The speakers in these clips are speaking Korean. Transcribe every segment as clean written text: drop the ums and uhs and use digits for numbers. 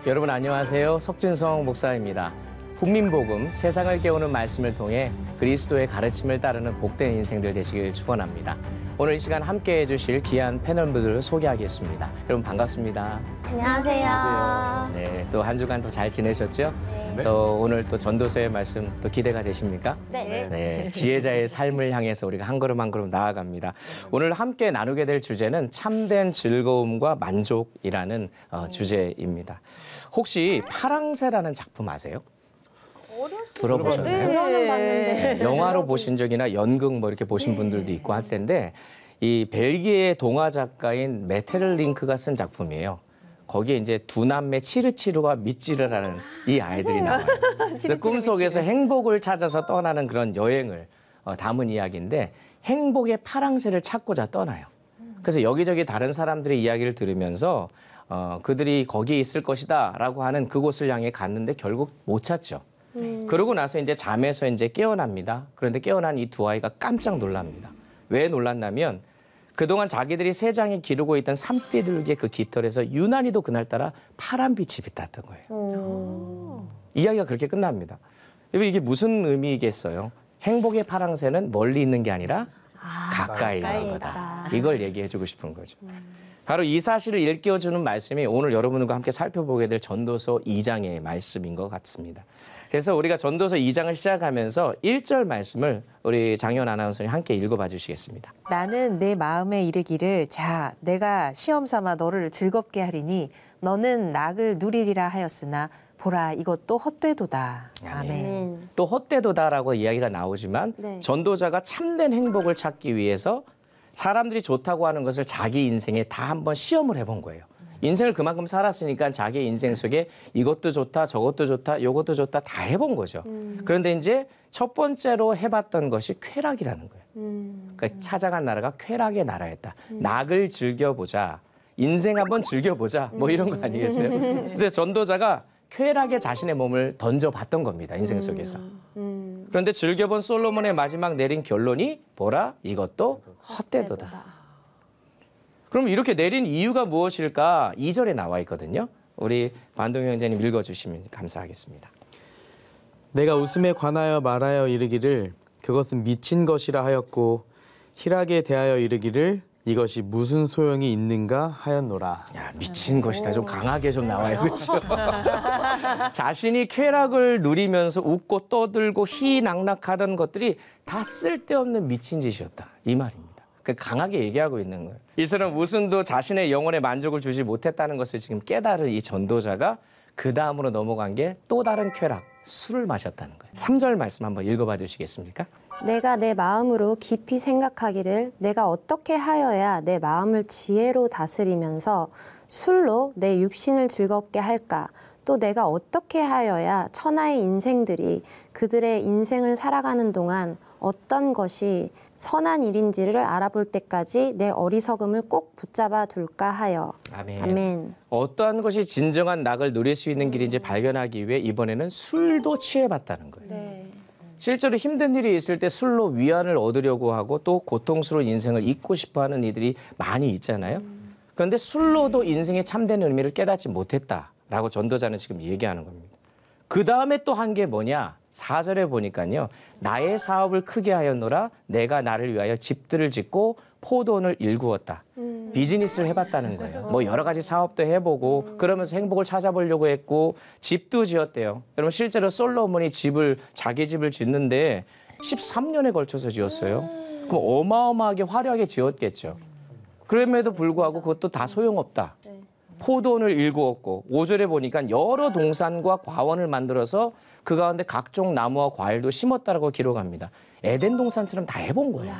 여러분 안녕하세요. 석진성 목사입니다. 국민복음, 세상을 깨우는 말씀을 통해 그리스도의 가르침을 따르는 복된 인생들 되시길 축원합니다. 오늘 이 시간 함께해 주실 귀한 패널분들을 소개하겠습니다. 여러분 반갑습니다. 안녕하세요. 네, 또 한 주간 더 잘 지내셨죠? 네. 또 오늘 또 전도서의 말씀 또 기대가 되십니까? 네. 네, 지혜자의 삶을 향해서 우리가 한 걸음 한 걸음 나아갑니다. 오늘 함께 나누게 될 주제는 참된 즐거움과 만족이라는 주제입니다. 혹시 파랑새라는 작품 아세요? 들어보셨나요? 들어는 봤는데. 네, 영화로 보신 적이나 연극 뭐 이렇게 보신 분들도 있고 할 텐데 이 벨기에 동화 작가인 메테르 링크가 쓴 작품이에요. 거기에 이제 두 남매 치르치르와 미찌르라는 이 아이들이 나와요. 그래서 꿈속에서 행복을 찾아서 떠나는 그런 여행을 담은 이야기인데 행복의 파랑새를 찾고자 떠나요. 그래서 여기저기 다른 사람들의 이야기를 들으면서 그들이 거기에 있을 것이다라고 하는 그곳을 향해 갔는데 결국 못 찾죠. 그러고 나서 이제 잠에서 이제 깨어납니다. 그런데 깨어난 이 두 아이가 깜짝 놀랍니다. 왜 놀랐냐면 그동안 자기들이 세상에 기르고 있던 산비둘기의 그 깃털에서 유난히도 그날따라 파란빛이 빛났던 거예요. 이야기가 그렇게 끝납니다. 이게 무슨 의미겠어요? 행복의 파랑새는 멀리 있는 게 아니라 가까이 있는 거다. 이걸 얘기해주고 싶은 거죠. 바로 이 사실을 일깨워주는 말씀이 오늘 여러분과 함께 살펴보게 될 전도서 2장의 말씀인 것 같습니다. 그래서 우리가 전도서 2장을 시작하면서 1절 말씀을 우리 장현 아나운서님 함께 읽어봐 주시겠습니다. 나는 내 마음에 이르기를 자 내가 시험 삼아 너를 즐겁게 하리니 너는 낙을 누리리라 하였으나 보라 이것도 헛되도다. 아멘. 또 헛되도다라고 이야기가 나오지만 전도자가 참된 행복을 찾기 위해서 사람들이 좋다고 하는 것을 자기 인생에 다 한번 시험을 해본 거예요. 인생을 그만큼 살았으니까 자기 인생 속에 이것도 좋다, 저것도 좋다, 이것도 좋다 다 해본 거죠. 그런데 이제 첫 번째로 해봤던 것이 쾌락이라는 거예요. 그러니까 찾아간 나라가 쾌락의 나라였다. 낙을 즐겨보자, 인생 한번 즐겨보자, 뭐 이런 거 아니겠어요? 그래서 전도자가 쾌락에 자신의 몸을 던져봤던 겁니다. 인생 속에서. 그런데 즐겨본 솔로몬의 마지막 내린 결론이 보라, 이것도 헛되도다. 그럼 이렇게 내린 이유가 무엇일까? 2절에 나와 있거든요. 우리 반동 형제님 읽어주시면 감사하겠습니다. 내가 웃음에 관하여 말하여 이르기를 그것은 미친 것이라 하였고 희락에 대하여 이르기를 이것이 무슨 소용이 있는가 하였노라. 야, 미친 것이다. 좀 강하게 좀 나와요. 그렇죠? 자신이 쾌락을 누리면서 웃고 떠들고 희낙낙하던 것들이 다 쓸데없는 미친 짓이었다. 이 말입니다. 강하게 얘기하고 있는 거예요. 이 사람 웃음도 자신의 영혼에 만족을 주지 못했다는 것을 지금 깨달은 이 전도자가 그 다음으로 넘어간 게 또 다른 쾌락, 술을 마셨다는 거예요. 3절 말씀 한번 읽어봐 주시겠습니까? 내가 내 마음으로 깊이 생각하기를 내가 어떻게 하여야 내 마음을 지혜로 다스리면서 술로 내 육신을 즐겁게 할까? 또 내가 어떻게 하여야 천하의 인생들이 그들의 인생을 살아가는 동안 어떤 것이 선한 일인지를 알아볼 때까지 내 어리석음을 꼭 붙잡아 둘까 하여. 아멘. 아멘. 어떠한 것이 진정한 낙을 누릴 수 있는 길인지 발견하기 위해 이번에는 술도 취해봤다는 거예요. 네. 실제로 힘든 일이 있을 때 술로 위안을 얻으려고 하고 또 고통스러운 인생을 잊고 싶어하는 이들이 많이 있잖아요. 그런데 술로도 인생의 참된 의미를 깨닫지 못했다라고 전도자는 지금 얘기하는 겁니다. 그 다음에 또 한 게 뭐냐? 4절에 보니까요. 나의 사업을 크게 하였노라. 내가 나를 위하여 집들을 짓고 포도원을 일구었다. 비즈니스를 해봤다는 거예요. 뭐 여러 가지 사업도 해보고 그러면서 행복을 찾아보려고 했고 집도 지었대요. 여러분 실제로 솔로몬이 자기 집을 짓는데 13년에 걸쳐서 지었어요. 그럼 어마어마하게 화려하게 지었겠죠. 그럼에도 불구하고 그것도 다 소용없다. 포도원을 일구었고 5절에 보니까 여러 동산과 과원을 만들어서 그 가운데 각종 나무와 과일도 심었다라고 기록합니다. 에덴 동산처럼 다 해본 거예요.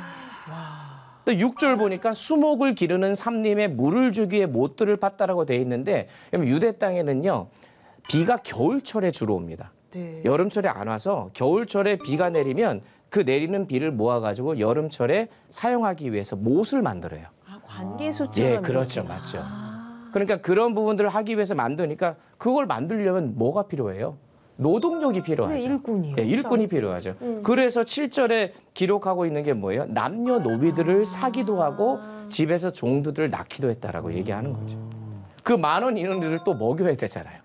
또 6절 보니까 수목을 기르는 삼림에 물을 주기 위해 못들을 팠다라고 돼 있는데 유대 땅에는요 비가 겨울철에 주로 옵니다. 네. 여름철에 안 와서 겨울철에 비가 내리면 그 내리는 비를 모아가지고 여름철에 사용하기 위해서 못을 만들어요. 관계수처럼. 예, 그렇죠, 맞죠. 그러니까 그런 부분들을 하기 위해서 만드니까 그걸 만들려면 뭐가 필요해요? 노동력이 필요하죠. 네, 일꾼이요. 네, 일꾼이 필요하죠. 그래서 7절에 기록하고 있는 게 뭐예요? 남녀노비들을 사기도 하고 집에서 종들을 낳기도 했다라고 얘기하는 거죠. 그 10,000원 인원들을 또 먹여야 되잖아요.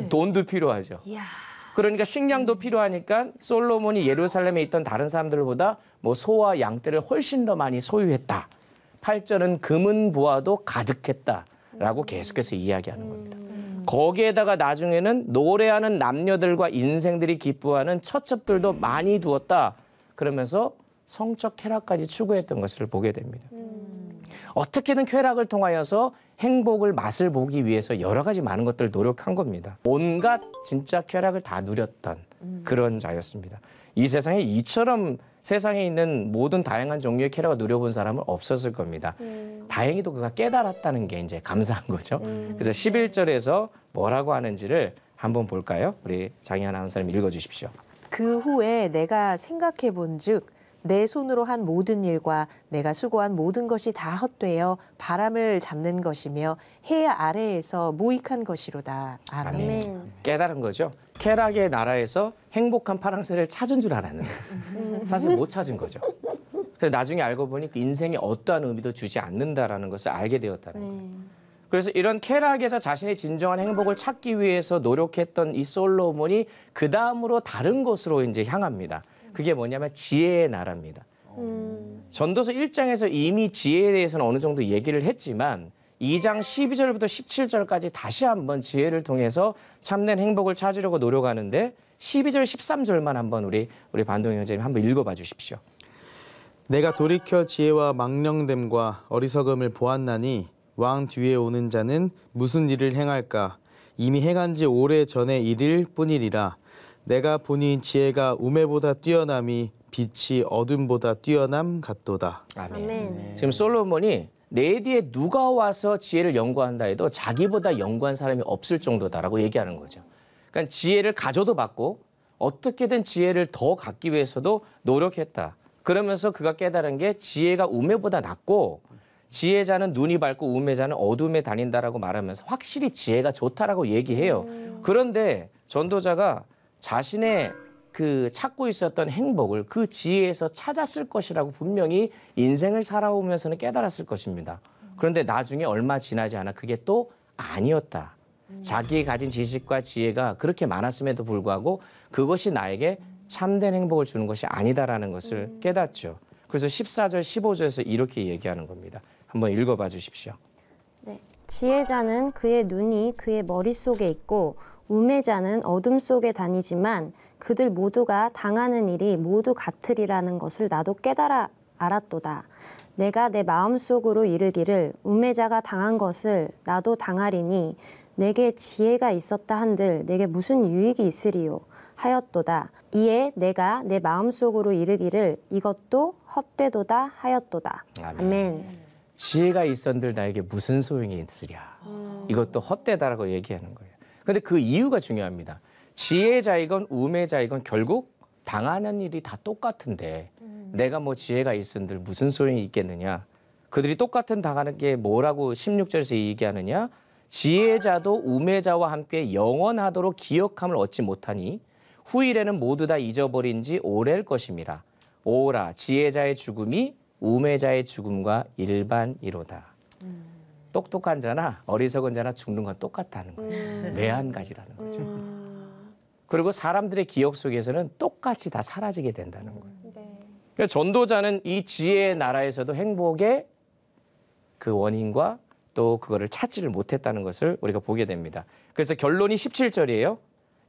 돈도 필요하죠. 이야. 그러니까 식량도 필요하니까 솔로몬이 예루살렘에 있던 다른 사람들보다 뭐 소와 양떼를 훨씬 더 많이 소유했다. 8절은 금은 보화도 가득했다라고 계속해서 이야기하는 겁니다. 거기에다가 나중에는 노래하는 남녀들과 인생들이 기뻐하는 처첩들도 많이 두었다. 그러면서 성적 쾌락까지 추구했던 것을 보게 됩니다. 어떻게든 쾌락을 통하여서 행복을 맛을 보기 위해서 여러 가지 많은 것들을 노력한 겁니다. 온갖 진짜 쾌락을 다 누렸던 그런 자였습니다. 이 세상에 이처럼 세상에 있는 모든 다양한 종류의 쾌락을 누려본 사람은 없었을 겁니다. 다행히도 그가 깨달았다는 게 이제 감사한 거죠. 그래서 11절에서 뭐라고 하는지를 한번 볼까요? 우리 장희 아나운서님 읽어주십시오. 그 후에 내가 생각해 본즉 내 손으로 한 모든 일과 내가 수고한 모든 것이 다 헛되어 바람을 잡는 것이며 해 아래에서 무익한 것이로다. 아멘. 아멘. 깨달은 거죠. 쾌락의 나라에서 행복한 파랑새를 찾은 줄 알았는데 사실 못 찾은 거죠. 그래서 나중에 알고 보니 그 인생에 어떠한 의미도 주지 않는다라는 것을 알게 되었다는 거예요. 그래서 이런 쾌락에서 자신의 진정한 행복을 찾기 위해서 노력했던 이 솔로몬이 그 다음으로 다른 곳으로 이제 향합니다. 그게 뭐냐면 지혜의 나라입니다. 전도서 1장에서 이미 지혜에 대해서는 어느 정도 얘기를 했지만 2장 12절부터 17절까지 다시 한번 지혜를 통해서 참된 행복을 찾으려고 노력하는데 12절 13절만 한번 우리 반동희 형제님 한번 읽어봐 주십시오. 내가 돌이켜 지혜와 망령됨과 어리석음을 보았나니 왕 뒤에 오는 자는 무슨 일을 행할까? 이미 행한 지 오래 전의 일일 뿐이리라. 내가 보니 지혜가 우매보다 뛰어남이 빛이 어둠보다 뛰어남 같도다. 아멘. 지금 솔로몬이 내 뒤에 누가 와서 지혜를 연구한다 해도 자기보다 연구한 사람이 없을 정도다라고 얘기하는 거죠. 그러니까 지혜를 가져도 받고 어떻게든 지혜를 더 갖기 위해서도 노력했다. 그러면서 그가 깨달은 게 지혜가 우매보다 낫고 지혜자는 눈이 밝고 우매자는 어둠에 다닌다라고 말하면서 확실히 지혜가 좋다라고 얘기해요. 그런데 전도자가 자신의 그 찾고 있었던 행복을 그 지혜에서 찾았을 것이라고 분명히 인생을 살아오면서는 깨달았을 것입니다. 그런데 나중에 얼마 지나지 않아 그게 또 아니었다. 자기의 가진 지식과 지혜가 그렇게 많았음에도 불구하고 그것이 나에게 참된 행복을 주는 것이 아니다라는 것을 깨닫죠. 그래서 14절, 15절에서 이렇게 얘기하는 겁니다. 한번 읽어봐 주십시오. 네. 지혜자는 그의 눈이 그의 머릿속에 있고 우매자는 어둠 속에 다니지만 그들 모두가 당하는 일이 모두 같으리라는 것을 나도 깨달아 알았도다. 내가 내 마음속으로 이르기를 우매자가 당한 것을 나도 당하리니 내게 지혜가 있었다 한들 내게 무슨 유익이 있으리요 하였도다. 이에 내가 내 마음속으로 이르기를 이것도 헛되도다 하였도다. 아멘. 지혜가 있었는들 나에게 무슨 소용이 있으랴. 이것도 헛되다라고 얘기하는 거예요. 그런데 그 이유가 중요합니다. 지혜자이건 우매자이건 결국 당하는 일이 다 똑같은데 내가 뭐 지혜가 있은들 무슨 소용이 있겠느냐. 그들이 똑같은 당하는 게 뭐라고 16절에서 얘기하느냐. 지혜자도 우매자와 함께 영원하도록 기억함을 얻지 못하니 후일에는 모두 다 잊어버린 지 오래일 것임이라. 오라 지혜자의 죽음이 우매자의 죽음과 일반이로다. 똑똑한 자나 어리석은 자나 죽는 건 똑같다는 거예요. 매한가지라는 거죠. 그리고 사람들의 기억 속에서는 똑같이 다 사라지게 된다는 거예요. 그러니까 전도자는 이 지혜의 나라에서도 행복의 그 원인과 또 그거를 찾지를 못했다는 것을 우리가 보게 됩니다. 그래서 결론이 17절이에요.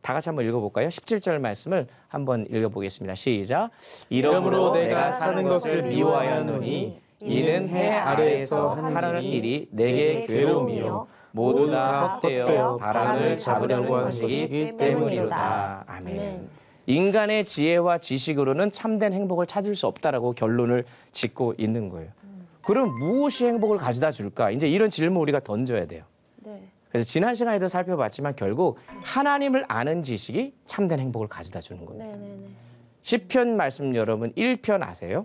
다 같이 한번 읽어볼까요? 17절 말씀을 한번 읽어보겠습니다. 시작. 이러므로 내가 사는 것을 미워하였노니 이는 해 아래에서 하는 일이 내게 괴로움이요 모두 다 헛되어 바람을 잡으려고 하는 것이기 때문이로다. 아멘. 인간의 지혜와 지식으로는 참된 행복을 찾을 수 없다라고 결론을 짓고 있는 거예요. 그럼 무엇이 행복을 가져다 줄까? 이제 이런 질문 우리가 던져야 돼요. 네. 그래서 지난 시간에도 살펴봤지만 결국 하나님을 아는 지식이 참된 행복을 가져다 주는 겁니다. 시편 말씀 여러분 1편 아세요?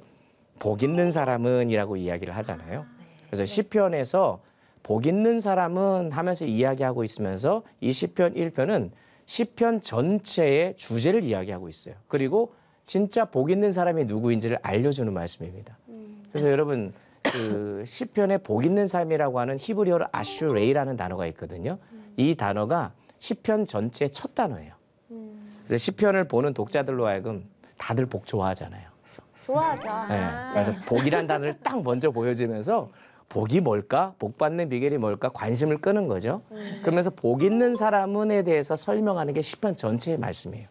복 있는 사람은 이라고 이야기를 하잖아요. 그래서 시편에서 복 있는 사람은 하면서 이야기하고 있으면서 이 시편 1편은 시편 전체의 주제를 이야기하고 있어요. 그리고 진짜 복 있는 사람이 누구인지를 알려주는 말씀입니다. 그래서 여러분 그 시편에 복 있는 삶이라고 하는 히브리어로 아슈레이라는 단어가 있거든요. 이 단어가 시편 전체의 첫 단어예요. 그래서 시편을 보는 독자들로 하여금 다들 복 좋아하잖아요. 좋아하죠. 네. 그래서 복이란 단어를 딱 먼저 보여주면서 복이 뭘까? 복 받는 비결이 뭘까? 관심을 끄는 거죠. 그러면서 복 있는 사람은에 대해서 설명하는 게 시편 전체의 말씀이에요.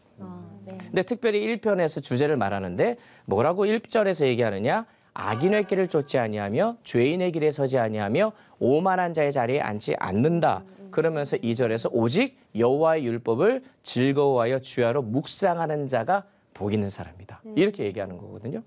네. 근데 특별히 1편에서 주제를 말하는데 뭐라고 1절에서 얘기하느냐? 악인의 길을 쫓지 아니하며 죄인의 길에 서지 아니하며 오만한 자의 자리에 앉지 않는다. 그러면서 2절에서 오직 여호와의 율법을 즐거워하여 주야로 묵상하는 자가 복 있는 사람이다. 이렇게 얘기하는 거거든요.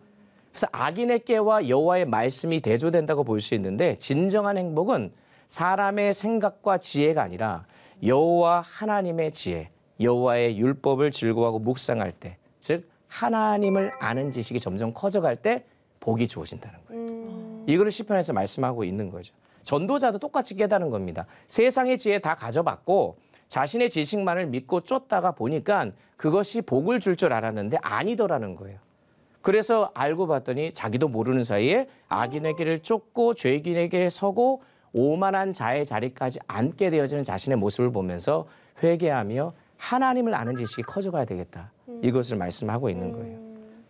그래서 악인의 깨와 여호와의 말씀이 대조된다고 볼 수 있는데 진정한 행복은 사람의 생각과 지혜가 아니라 여호와 하나님의 지혜, 여호와의 율법을 즐거워하고 묵상할 때, 즉 하나님을 아는 지식이 점점 커져갈 때 복이 주어진다는 거예요. 이거를 시편에서 말씀하고 있는 거죠. 전도자도 똑같이 깨닫는 겁니다. 세상의 지혜 다 가져봤고 자신의 지식만을 믿고 쫓다가 보니까 그것이 복을 줄 줄 알았는데 아니더라는 거예요. 그래서 알고 봤더니 자기도 모르는 사이에 악인의 길을 쫓고 죄인에게 서고 오만한 자의 자리까지 앉게 되어지는 자신의 모습을 보면서 회개하며 하나님을 아는 지식이 커져가야 되겠다. 이것을 말씀하고 있는 거예요.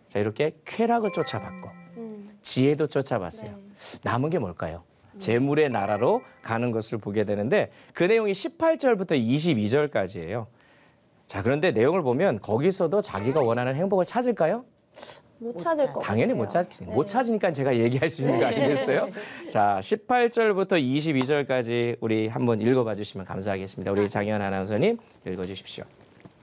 자, 이렇게 쾌락을 쫓아봤고 지혜도 쫓아봤어요. 남은 게 뭘까요? 재물의 나라로 가는 것을 보게 되는데 그 내용이 18절부터 22절까지예요. 자, 그런데 내용을 보면 거기서도 자기가 원하는 행복을 찾을까요? 못 찾을 것 당연히 같아요. 못 찾으니까 제가 얘기할 수 있는 거 아니겠어요? 자, 18절부터 22절까지 우리 한번 읽어봐 주시면 감사하겠습니다. 우리 장현 아나운서님 읽어 주십시오.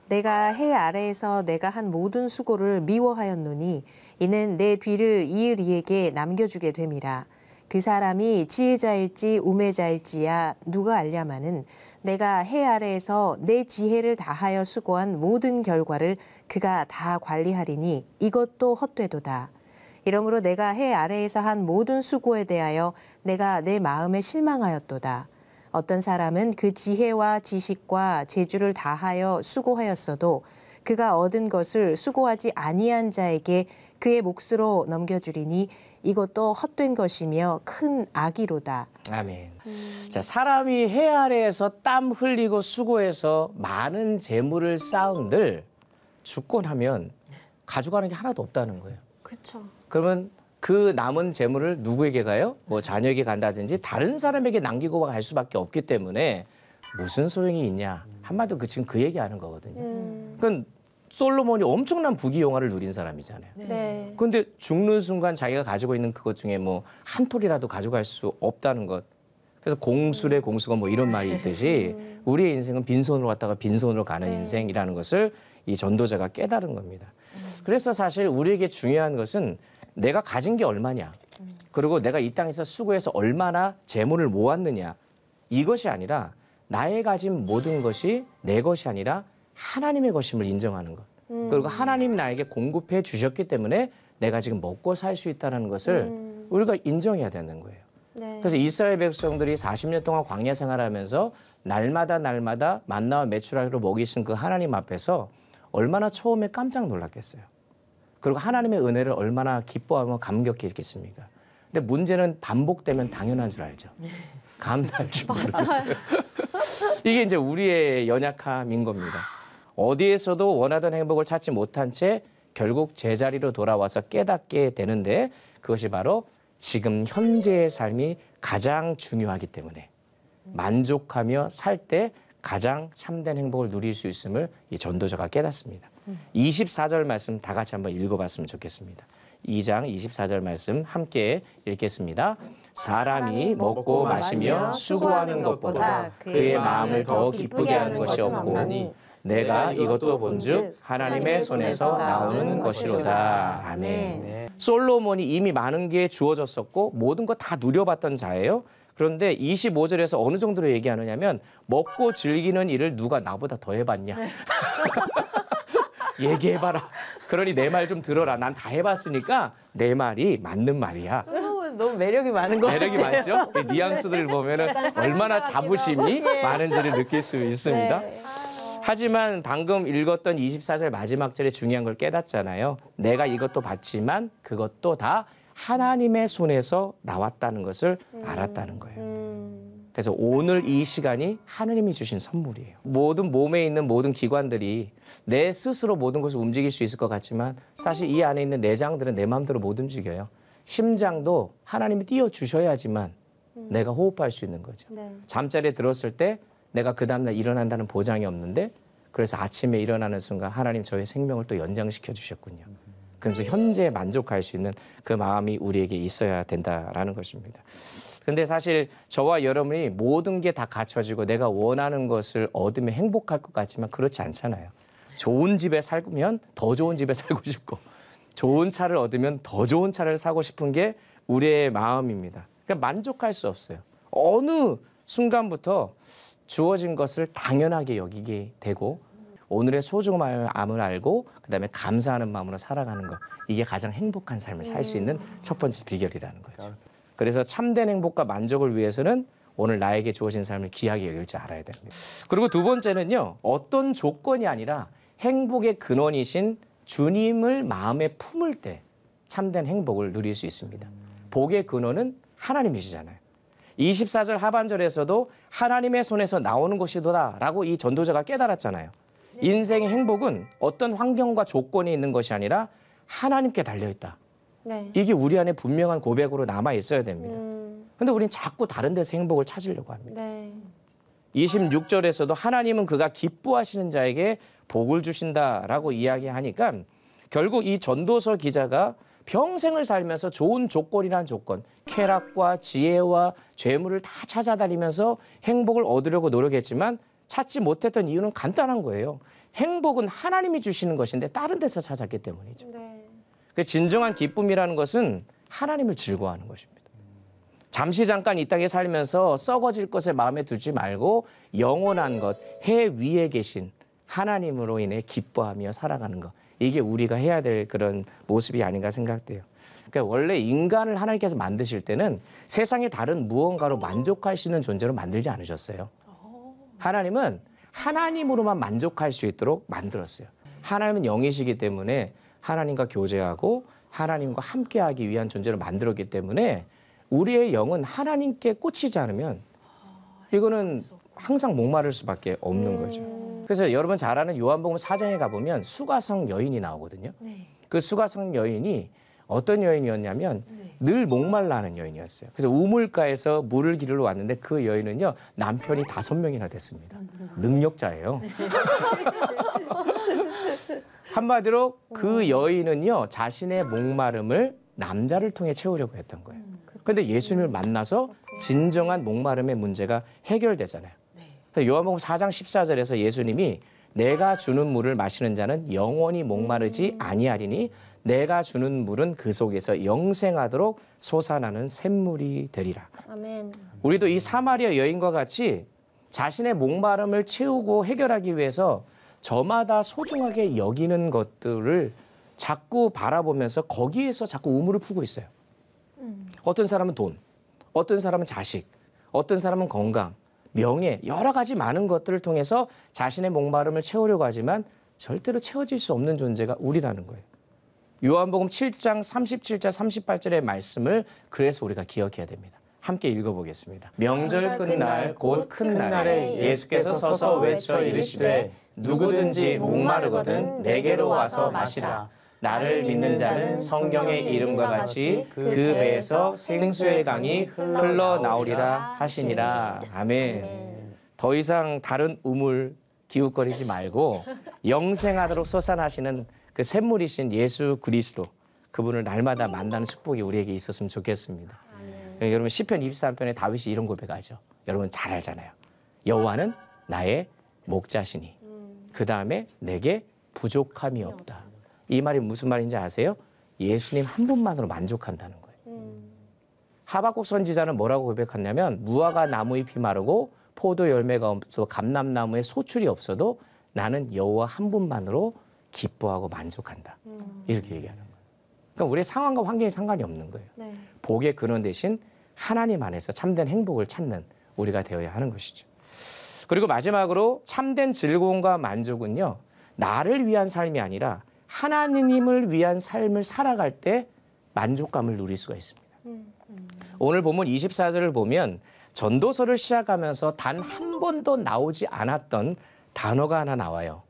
내가 해 아래에서 내가 한 모든 수고를 미워하였노니 이는 내 뒤를 이을 이에게 남겨주게 됨이라. 그 사람이 지혜자일지 우매자일지야 누가 알냐마는 내가 해 아래에서 내 지혜를 다하여 수고한 모든 결과를 그가 다 관리하리니 이것도 헛되도다. 이러므로 내가 해 아래에서 한 모든 수고에 대하여 내가 내 마음에 실망하였도다. 어떤 사람은 그 지혜와 지식과 재주를 다하여 수고하였어도 그가 얻은 것을 수고하지 아니한 자에게 그의 몫으로 넘겨주리니 이것도 헛된 것이며 큰 악이로다. 아멘. 자, 사람이 해 아래에서 땀 흘리고 수고해서 많은 재물을 쌓은들 죽고 나면 가져가는 게 하나도 없다는 거예요. 그렇죠. 그러면 그 남은 재물을 누구에게 가요? 뭐 자녀에게 간다든지 다른 사람에게 남기고 갈 수밖에 없기 때문에 무슨 소용이 있냐. 한마디로 지금 그 얘기하는 거거든요. 그건 솔로몬이 엄청난 부귀영화를 누린 사람이잖아요. 네. 그런데 죽는 순간 자기가 가지고 있는 그것 중에 뭐 한 톨이라도 가져갈 수 없다는 것. 그래서 공술의 공수가 뭐 이런 말이 있듯이 우리의 인생은 빈손으로 왔다가 빈손으로 가는 인생이라는 것을 이 전도자가 깨달은 겁니다. 그래서 사실 우리에게 중요한 것은 내가 가진 게 얼마냐. 그리고 내가 이 땅에서 수고해서 얼마나 재물을 모았느냐. 이것이 아니라 나의 가진 모든 것이 내 것이 아니라 하나님의 것임을 인정하는 것. 그리고 하나님이 나에게 공급해 주셨기 때문에 내가 지금 먹고 살 수 있다는 것을 우리가 인정해야 되는 거예요. 네. 그래서 이스라엘 백성들이 40년 동안 광야 생활하면서 날마다 만나와 메추라기로 먹이 쓴 그 하나님 앞에서 얼마나 처음에 깜짝 놀랐겠어요. 그리고 하나님의 은혜를 얼마나 기뻐하며 감격했겠습니까? 근데 문제는 반복되면 당연한 줄 알죠. 감사할 줄 모르고. 이게 이제 우리의 연약함인 겁니다. 어디에서도 원하던 행복을 찾지 못한 채 결국 제자리로 돌아와서 깨닫게 되는데 그것이 바로 지금 현재의 삶이 가장 중요하기 때문에 만족하며 살 때 가장 참된 행복을 누릴 수 있음을 이 전도자가 깨닫습니다. 24절 말씀 다 같이 한번 읽어봤으면 좋겠습니다. 2장 24절 말씀 함께 읽겠습니다. 사람이 먹고 마시며 수고하는 것보다 그의 마음을 더 기쁘게 하는 것이 없고 내가 이것도 본즉 하나님의 손에서 나오는 것이로다. 아멘. 솔로몬이 이미 많은 게 주어졌었고 모든 거 다 누려봤던 자예요. 그런데 25절에서 어느 정도로 얘기하느냐면 먹고 즐기는 일을 누가 나보다 더 해봤냐. 얘기해봐라. 그러니 내 말 좀 들어라. 난 다 해봤으니까 내 말이 맞는 말이야. 솔로몬 너무 매력이 많은 것 매력이 많죠? 이 뉘앙스들을 보면 얼마나 자부심이 많은지를 느낄 수 있습니다. 네. 하지만 방금 읽었던 24절 마지막 절에 중요한 걸 깨닫잖아요. 내가 이것도 봤지만 그것도 다 하나님의 손에서 나왔다는 것을 알았다는 거예요. 그래서 오늘 이 시간이 하나님이 주신 선물이에요. 모든 몸에 있는 모든 기관들이 내 스스로 모든 것을 움직일 수 있을 것 같지만 사실 이 안에 있는 내장들은 내 마음대로 못 움직여요. 심장도 하나님이 띄워주셔야지만 내가 호흡할 수 있는 거죠. 네. 잠자리에 들었을 때 내가 그 다음날 일어난다는 보장이 없는데 그래서 아침에 일어나는 순간 하나님 저의 생명을 또 연장시켜 주셨군요. 그러면서 현재에 만족할 수 있는 그 마음이 우리에게 있어야 된다라는 것입니다. 근데 사실 저와 여러분이 모든 게 다 갖춰지고 내가 원하는 것을 얻으면 행복할 것 같지만 그렇지 않잖아요. 좋은 집에 살면 더 좋은 집에 살고 싶고 좋은 차를 얻으면 더 좋은 차를 사고 싶은 게 우리의 마음입니다. 그러니까 만족할 수 없어요. 어느 순간부터 주어진 것을 당연하게 여기게 되고 오늘의 소중함을 알고 그다음에 감사하는 마음으로 살아가는 것. 이게 가장 행복한 삶을 살 수 있는 첫 번째 비결이라는 거죠. 그래서 참된 행복과 만족을 위해서는 오늘 나에게 주어진 삶을 귀하게 여길 줄 알아야 됩니다. 그리고 두 번째는요. 어떤 조건이 아니라 행복의 근원이신 주님을 마음에 품을 때 참된 행복을 누릴 수 있습니다. 복의 근원은 하나님이시잖아요. 24절 하반절에서도 하나님의 손에서 나오는 것이도다라고 이 전도자가 깨달았잖아요. 인생의 행복은 어떤 환경과 조건이 있는 것이 아니라 하나님께 달려있다. 네. 이게 우리 안에 분명한 고백으로 남아 있어야 됩니다. 그런데 우린 자꾸 다른 데서 행복을 찾으려고 합니다. 네. 26절에서도 하나님은 그가 기뻐하시는 자에게 복을 주신다라고 이야기하니까 결국 이 전도서 기자가 평생을 살면서 좋은 조건이란 조건, 쾌락과 지혜와 죄물을 다 찾아다니면서 행복을 얻으려고 노력했지만 찾지 못했던 이유는 간단한 거예요. 행복은 하나님이 주시는 것인데 다른 데서 찾았기 때문이죠. 네. 그 진정한 기쁨이라는 것은 하나님을 즐거워하는 것입니다. 잠시 잠깐 이 땅에 살면서 썩어질 것을 마음에 두지 말고 영원한 것, 해 위에 계신 하나님으로 인해 기뻐하며 살아가는 것. 이게 우리가 해야 될 그런 모습이 아닌가 생각돼요. 그러니까 원래 인간을 하나님께서 만드실 때는 세상의 다른 무언가로 만족할 수 있는 존재로 만들지 않으셨어요. 하나님은 하나님으로만 만족할 수 있도록 만들었어요. 하나님은 영이시기 때문에 하나님과 교제하고 하나님과 함께하기 위한 존재로 만들었기 때문에 우리의 영은 하나님께 꽂히지 않으면 이거는 항상 목마를 수밖에 없는 거죠. 그래서 여러분 잘 아는 요한복음 4장에 가보면 수가성 여인이 나오거든요. 그 수가성 여인이 어떤 여인이었냐면 늘 목말라하는 여인이었어요. 그래서 우물가에서 물을 기르러 왔는데 그 여인은요 남편이 5명이나 됐습니다. 능력자예요. 한마디로 그 여인은요 자신의 목마름을 남자를 통해 채우려고 했던 거예요. 그런데 예수님을 만나서 진정한 목마름의 문제가 해결되잖아요. 그래서 요한복음 4장 14절에서 예수님이 내가 주는 물을 마시는 자는 영원히 목마르지 아니하리니 내가 주는 물은 그 속에서 영생하도록 솟아나는 샘물이 되리라. 아멘. 우리도 이 사마리아 여인과 같이 자신의 목마름을 채우고 해결하기 위해서 저마다 소중하게 여기는 것들을 자꾸 바라보면서 거기에서 자꾸 우물을 푸고 있어요. 어떤 사람은 돈, 어떤 사람은 자식, 어떤 사람은 건강, 명예, 여러 가지 많은 것들을 통해서 자신의 목마름을 채우려고 하지만 절대로 채워질 수 없는 존재가 우리라는 거예요. 요한복음 7장 37절 38절의 말씀을 그래서 우리가 기억해야 됩니다. 함께 읽어보겠습니다. 명절 끝날 곧 큰 날에 예수께서 서서 외쳐 이르시되 누구든지 목마르거든 내게로 와서 마시라. 나를 믿는 자는 성경의 이름과 같이 그 배에서 생수의 강이 흘러나오리라 하시니라. 아멘. 더 이상 다른 우물 기웃거리지 말고 영생하도록 솟아나시는 그 샘물이신 예수 그리스도 그분을 날마다 만나는 축복이 우리에게 있었으면 좋겠습니다. 여러분 시편 23편에 다윗이 이런 고백하죠. 여러분 잘 알잖아요. 여호와는 나의 목자시니 그 다음에 내게 부족함이 없다. 이 말이 무슨 말인지 아세요? 예수님 한 분만으로 만족한다는 거예요. 하박국 선지자는 뭐라고 고백했냐면 무화과 나무 잎이 마르고 포도 열매가 없어 감람나무에 소출이 없어도 나는 여호와 한 분만으로 기뻐하고 만족한다. 이렇게 얘기하는 거예요. 그러니까 우리의 상황과 환경이 상관이 없는 거예요. 네. 복의 근원 대신 하나님 안에서 참된 행복을 찾는 우리가 되어야 하는 것이죠. 그리고 마지막으로 참된 즐거움과 만족은요. 나를 위한 삶이 아니라 하나님을 위한 삶을 살아갈 때 만족감을 누릴 수가 있습니다. 오늘 본문 24절을 보면 전도서를 시작하면서 단 한 번도 나오지 않았던 단어가 하나 나와요.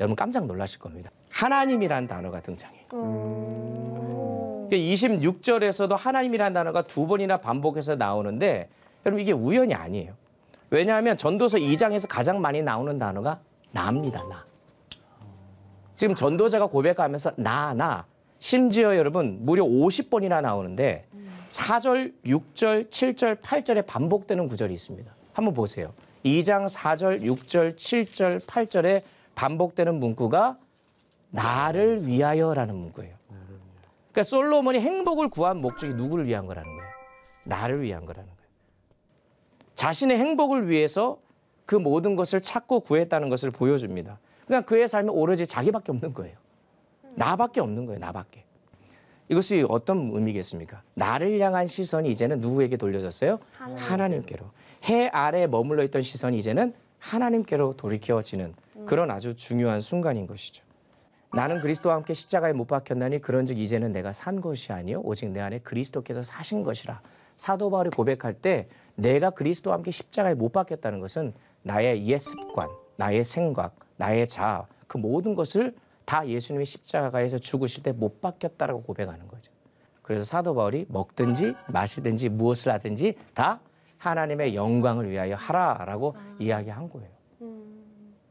여러분 깜짝 놀라실 겁니다. 하나님이란 단어가 등장해요. 26절에서도 하나님이란 단어가 2번이나 반복해서 나오는데 여러분 이게 우연이 아니에요. 왜냐하면 전도서 2장에서 가장 많이 나오는 단어가 나입니다. 나. 지금 전도자가 고백하면서 나. 심지어 여러분 무려 50번이나 나오는데 4절, 6절, 7절, 8절에 반복되는 구절이 있습니다. 한번 보세요. 2장 4절, 6절, 7절, 8절에 반복되는 문구가 나를 위하여라는 문구예요. 그러니까 솔로몬이 행복을 구한 목적이 누구를 위한 거라는 거예요? 나를 위한 거라는 거예요. 자신의 행복을 위해서 그 모든 것을 찾고 구했다는 것을 보여줍니다. 그러니까 그의 삶은 오로지 자기밖에 없는 거예요. 나밖에 없는 거예요. 나밖에. 이것이 어떤 의미겠습니까? 나를 향한 시선이 이제는 누구에게 돌려졌어요? 하나님께로. 해 아래에 머물러 있던 시선이 이제는 하나님께로 돌이켜지는 그런 아주 중요한 순간인 것이죠. 나는 그리스도와 함께 십자가에 못 박혔나니 그런즉 이제는 내가 산 것이 아니요 오직 내 안에 그리스도께서 사신 것이라. 사도 바울이 고백할 때 내가 그리스도와 함께 십자가에 못 박혔다는 것은 나의 옛 습관, 나의 생각, 나의 자아 그 모든 것을 다 예수님의 십자가에서 죽으실 때 못 박혔다라고 고백하는 거죠. 그래서 사도 바울이 먹든지 마시든지 무엇을 하든지 다 하나님의 영광을 위하여 하라라고 이야기한 거예요.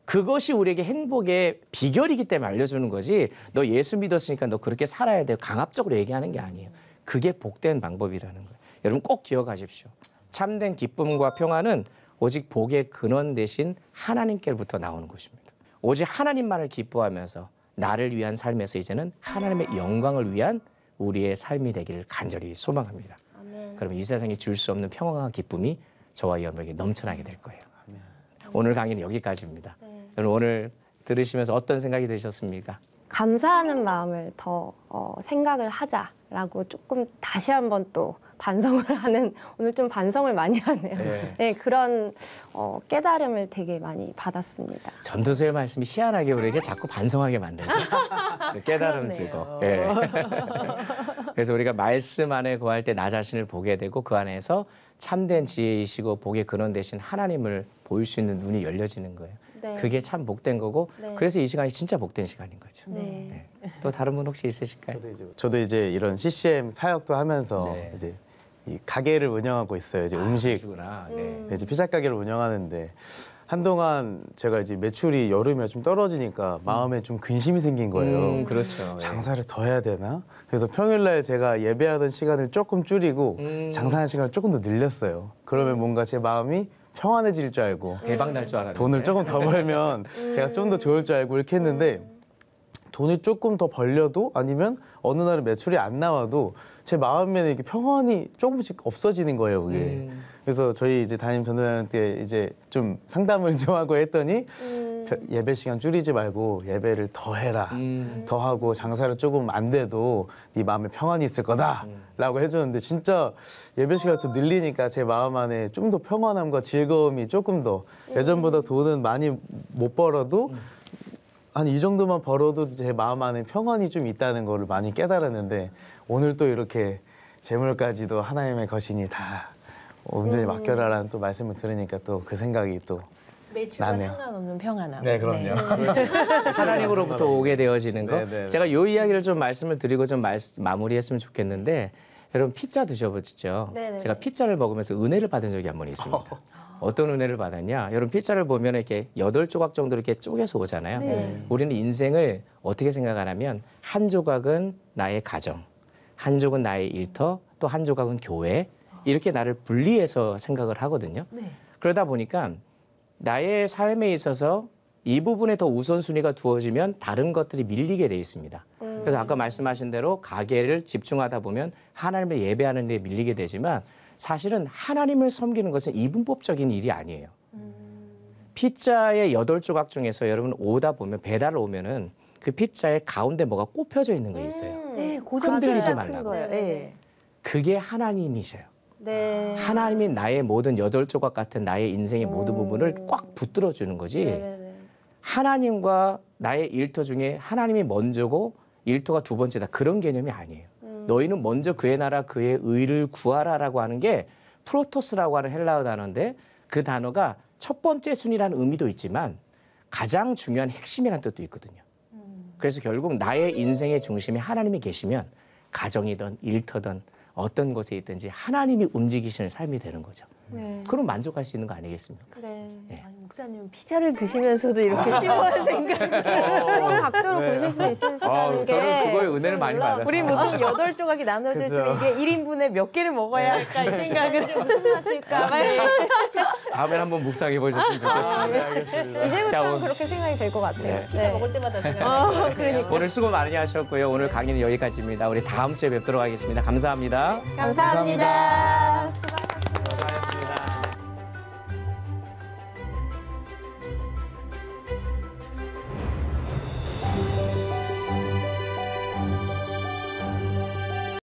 그것이 우리에게 행복의 비결이기 때문에 알려주는 거지 너 예수 믿었으니까 너 그렇게 살아야 돼요. 강압적으로 얘기하는 게 아니에요. 그게 복된 방법이라는 거예요. 여러분 꼭 기억하십시오. 참된 기쁨과 평안은 오직 복의 근원 대신 하나님께로부터 나오는 것입니다. 오직 하나님만을 기뻐하면서 나를 위한 삶에서 이제는 하나님의 영광을 위한 우리의 삶이 되기를 간절히 소망합니다. 그러면 이 세상에 줄 수 없는 평안과 기쁨이 저와 여러분에게 넘쳐나게 될 거예요. 오늘 강의는 여기까지입니다. 여러분 오늘 들으시면서 어떤 생각이 드셨습니까? 감사하는 마음을 더 생각을 하자라고 조금 다시 한번 또 반성을 하는 오늘 좀 반성을 많이 하네요. 네, 그런 깨달음을 되게 많이 받았습니다. 전도서의 말씀이 희한하게 우리에게 자꾸 반성하게 만들죠. 깨달음 주고. 네. 그래서 우리가 말씀 안에 거할 때 나 자신을 보게 되고 그 안에서 참된 지혜이시고 복의 근원 되신 하나님을 보일 수 있는 눈이 열려지는 거예요. 네. 그게 참 복된 거고 네. 그래서 이 시간이 진짜 복된 시간인 거죠. 네. 네. 또 다른 분 혹시 있으실까요? 저도 이제 이런 CCM 사역도 하면서 네. 이제 이 가게를 운영하고 있어요. 이제 음식 그러시구나. 네. 이제 피자 가게를 운영하는데 한동안 제가 이제 매출이 여름에 좀 떨어지니까 마음에 좀 근심이 생긴 거예요. 그렇죠. 장사를 더 해야 되나? 그래서 평일날 제가 예배하던 시간을 조금 줄이고 장사하는 시간을 조금 더 늘렸어요. 그러면 뭔가 제 마음이 평안해질 줄 알고 대박 날 줄 알았는데. 돈을 조금 더 벌면 제가 좀 더 좋을 줄 알고 이렇게 했는데 돈을 조금 더 벌려도 아니면 어느 날은 매출이 안 나와도 제 마음에는 이렇게 평안이 조금씩 없어지는 거예요, 그게. 그래서 저희 이제 담임 전도사한테 이제 좀 상담을 좀 하고 했더니 예배 시간 줄이지 말고 예배를 더 해라. 더 하고 장사를 조금 안 돼도 네 마음에 평안이 있을 거다라고 해줬는데 진짜 예배 시간을 더 늘리니까 제 마음 안에 좀 더 평안함과 즐거움이 조금 더 예전보다 돈은 많이 못 벌어도 한 이 정도만 벌어도 제 마음 안에 평안이 좀 있다는 거를 많이 깨달았는데 오늘 또 이렇게 재물까지도 하나님의 것이니 다 온전히 맡겨라라는 또 말씀을 들으니까 또 그 생각이 또 매출과 나네요. 상관없는 평안함. 네, 그럼요. 하나님으로부터 오게 되어지는 거. 네, 네, 네. 제가 요 이야기를 좀 말씀을 드리고 좀 마무리했으면 좋겠는데 여러분 피자 드셔보시죠. 네, 네. 제가 피자를 먹으면서 은혜를 받은 적이 한 번 있습니다. 어떤 은혜를 받았냐? 여러분 피자를 보면 이렇게 8조각 정도 이렇게 쪼개서 오잖아요. 네. 우리는 인생을 어떻게 생각하냐면 한 조각은 나의 가정, 한 조각은 나의 일터, 또 한 조각은 교회 이렇게 나를 분리해서 생각을 하거든요. 네. 그러다 보니까 나의 삶에 있어서 이 부분에 더 우선순위가 두어지면 다른 것들이 밀리게 돼 있습니다. 그래서 아까 말씀하신 대로 가게를 집중하다 보면 하나님을 예배하는 데 밀리게 되지만 사실은 하나님을 섬기는 것은 이분법적인 일이 아니에요. 피자의 8조각 중에서 여러분 오다 보면 배달 오면은 그 피자의 가운데 뭐가 꼽혀져 있는 거 있어요. 네, 고정 흔들리지 같은 말라고. 거예요. 네. 그게 하나님이셔요. 네. 하나님이 나의 모든 8조각 같은 나의 인생의 모든 부분을 꽉 붙들어 주는 거지. 네네네. 하나님과 나의 일터 중에 하나님이 먼저고 일터가 두 번째다. 그런 개념이 아니에요. 너희는 먼저 그의 나라 그의 의를 구하라라고 하는 게 프로토스라고 하는 헬라어 단어인데 그 단어가 첫 번째 순위라는 의미도 있지만 가장 중요한 핵심이라는 뜻도 있거든요. 그래서 결국 나의 인생의 중심에 하나님이 계시면 가정이든 일터든 어떤 곳에 있든지 하나님이 움직이시는 삶이 되는 거죠. 네. 그럼 만족할 수 있는 거 아니겠습니까? 네. 아니, 목사님 피자를 드시면서도 이렇게 심오한 생각을. 그런 각도로 보실 수 있으시다는 게 저는 그거에 은혜를 좀 많이 놀라워요. 받았어요. 우리 보통 8조각이 나눠져 있으면 이게 1인분에 몇 개를 먹어야 할까 이 생각을. 이게 무슨 맛일까? 다음에 한번 묵상해 보셨으면 좋겠습니다. 알겠습니다. 이제부터 자, 오늘- 그렇게 생각이 될 것 같아요. 네. 피자 먹을 때마다 생각해요. 그러니까. 오늘 수고 많이 하셨고요. 오늘 강의는 여기까지입니다. 우리 다음 주에 뵙도록 하겠습니다. 감사합니다. 감사합니다.